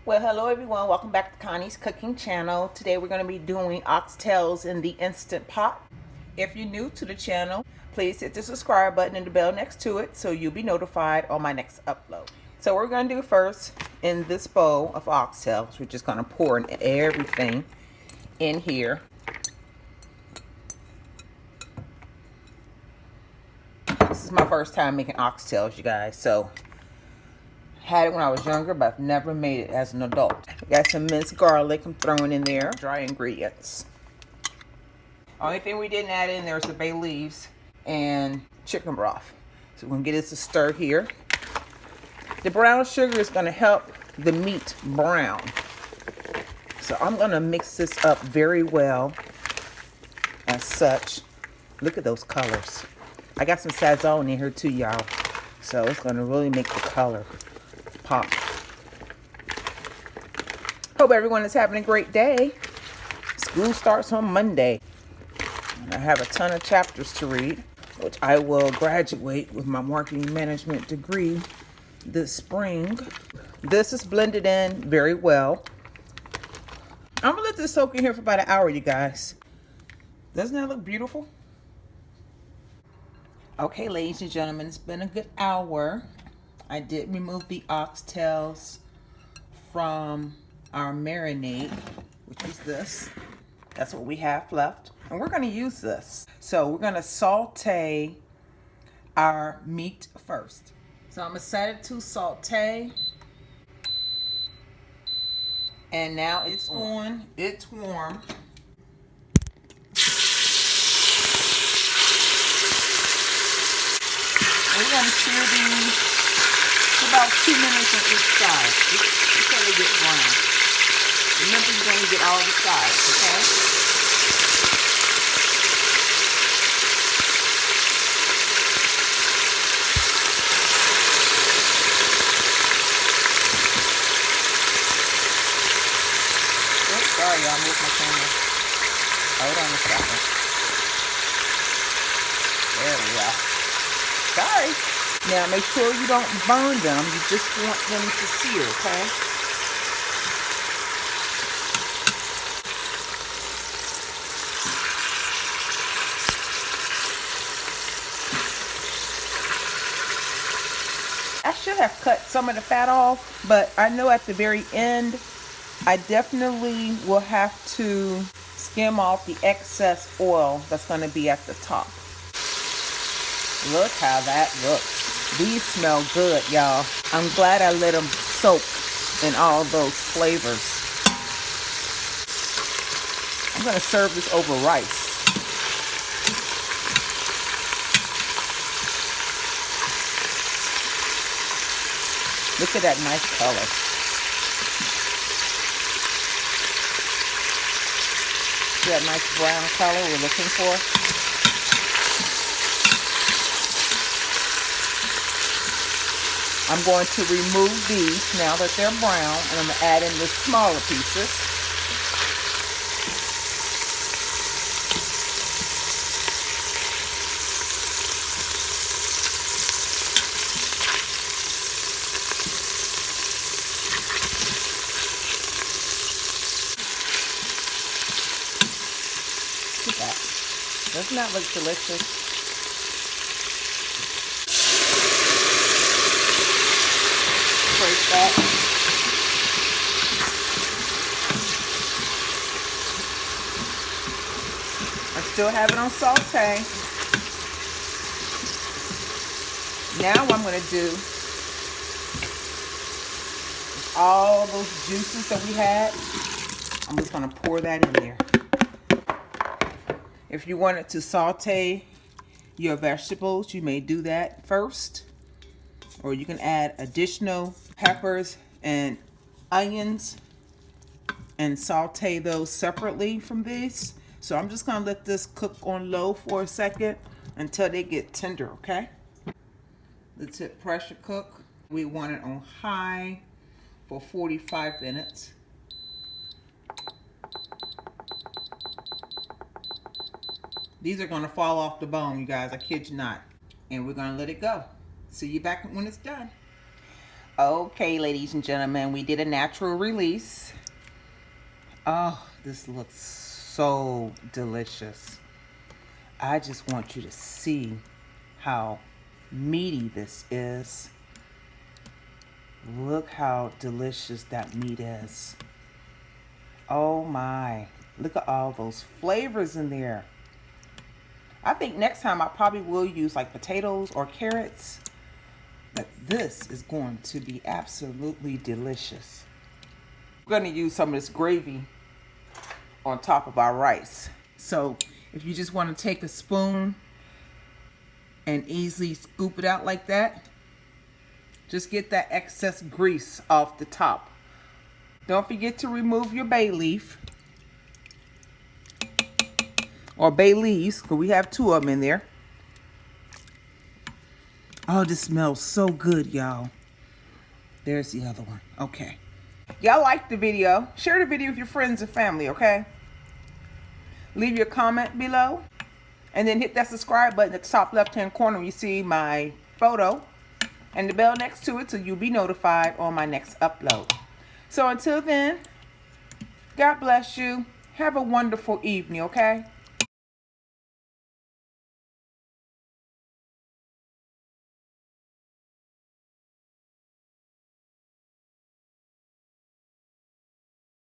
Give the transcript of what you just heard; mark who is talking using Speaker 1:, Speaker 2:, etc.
Speaker 1: Well, hello everyone. Welcome back to Connie's Cooking Channel. Today we're going to be doing oxtails in the Instant Pot. If you're new to the channel, please hit the subscribe button and the bell next to it so you'll be notified on my next upload. So what we're going to do first, in this bowl of oxtails, we're just going to pour everything in here. This is my first time making oxtails, you guys. So had it when I was younger, but I've never made it as an adult. Got some minced garlic I'm throwing in there. Dry ingredients. Only thing we didn't add in there is the bay leaves and chicken broth. So we're gonna get this to stir here. The brown sugar is gonna help the meat brown. So I'm gonna mix this up very well as such. Look at those colors. I got some Sazon in here too, y'all. So it's gonna really make the color pop. Hope everyone is having a great day. School starts on Monday. And I have a ton of chapters to read, which I will graduate with my marketing management degree this spring. This is blended in very well. I'm gonna let this soak in here for about an hour, you guys. Doesn't that look beautiful? Okay, ladies and gentlemen, it's been a good hour. I did remove the oxtails from our marinade, which is this. That's what we have left. And we're going to use this. So we're going to saute our meat first. So I'm going to set it to saute. And now it's on. It's warm. We're going to sear these about 2 minutes on each side until they get brown. Remember, you're going to get all the sides, okay? Oh, sorry, y'all, moved my camera. Hold on a second. There we go. Sorry. Now make sure you don't burn them. You just want them to sear, okay? I should have cut some of the fat off, but I know at the very end, I definitely will have to skim off the excess oil that's going to be at the top. Look how that looks. These smell good, y'all. I'm glad I let them soak in all those flavors. I'm going to serve this over rice. Look at that nice color. See that nice brown color we're looking for? I'm going to remove these now that they're brown, and I'm going to add in the smaller pieces. Look at that. Doesn't that look delicious? That. I still have it on saute. Now what I'm going to do is all those juices that we had, I'm just going to pour that in there. If you wanted to saute your vegetables, you may do that first. Or you can add additional peppers and onions and saute those separately from these. So I'm just gonna let this cook on low for a second until they get tender, okay? Let's hit pressure cook. We want it on high for 45 minutes. These are gonna fall off the bone, you guys, I kid you not. And we're gonna let it go. See you back when it's done. Okay, ladies and gentlemen, we did a natural release. Oh, this looks so delicious. I just want you to see how meaty this is. Look how delicious that meat is. Oh my, look at all those flavors in there. I think next time I probably will use like potatoes or carrots, but this is going to be absolutely delicious. We're going to use some of this gravy on top of our rice. So if you just want to take a spoon and easily scoop it out like that, just get that excess grease off the top. Don't forget to remove your bay leaf or bay leaves, because we have 2 of them in there. Oh, this smells so good, y'all. There's the other one. Okay. Y'all like the video, share the video with your friends and family, okay? Leave your comment below. And then hit that subscribe button at the top left-hand corner where you see my photo. And the bell next to it so you'll be notified on my next upload. So until then, God bless you. Have a wonderful evening, okay?